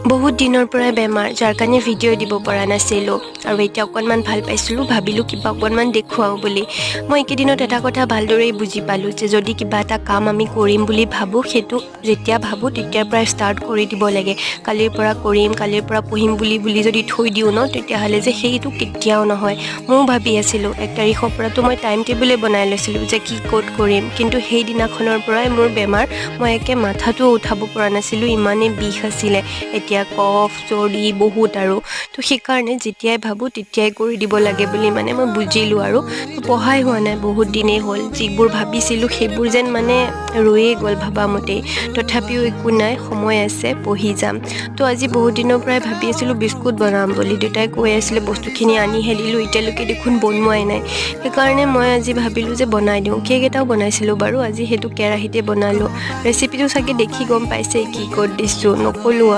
বহুত দিনৰ পৰাই বেমাৰ, যাৰ কাৰণে ভিডিঅ' দিব পৰা নাছিলোঁ আৰু এতিয়া অকণমান ভাল পাইছিলোঁ, ভাবিলোঁ কিবা অকণমান দেখুৱাওঁ বুলি। মই এইকেইদিনত এটা কথা ভালদৰেই বুজি পালোঁ যে যদি কিবা এটা কাম আমি কৰিম বুলি ভাবোঁ, সেইটো যেতিয়া ভাবোঁ তেতিয়াৰ পৰাই ষ্টাৰ্ট কৰি দিব লাগে। কালিৰ পৰা কৰিম, কালিৰ পৰা পঢ়িম বুলি যদি থৈ দিওঁ ন, তেতিয়াহ'লে যে সেইটো কেতিয়াও নহয়। ময়ো ভাবি আছিলোঁ 1 তাৰিখৰ পৰাতো মই টাইম টেবুলে বনাই লৈছিলোঁ যে কি ক'ত কৰিম, কিন্তু সেই দিনাখনৰ পৰাই মোৰ বেমাৰ, মই একে মাথাটো উঠাব পৰা নাছিলোঁ, ইমানেই বিষ আছিলে। এতিয়া কফ চৰ্দি বহুত আৰু তো সেইকাৰণে যেতিয়াই ভাবোঁ তেতিয়াই কৰি দিব লাগে বুলি মানে মই বুজিলোঁ আৰু পঢ়াই হোৱা নাই বহুত দিনেই হ'ল। যিবোৰ ভাবিছিলোঁ সেইবোৰ যেন মানে ৰৈয়ে গ'ল ভাবা মতেই। তথাপিও একো নাই, সময় আছে, পঢ়ি যাম। তো আজি বহুত দিনৰ পৰাই ভাবি আছিলোঁ বিস্কুট বনাম বুলি। দেউতাই কৈ আছিলে বস্তুখিনি আনিহে দিলোঁ, এতিয়ালৈকে দেখোন বনোৱাই নাই। সেইকাৰণে মই আজি ভাবিলোঁ যে বনাই দিওঁ। কেক এটাও বনাইছিলোঁ বাৰু, আজি সেইটো কেৰাহীতে বনালোঁ। ৰেচিপিটো চাগে দেখি গম পাইছে কি ক'ত দিছোঁ, নক'লোঁ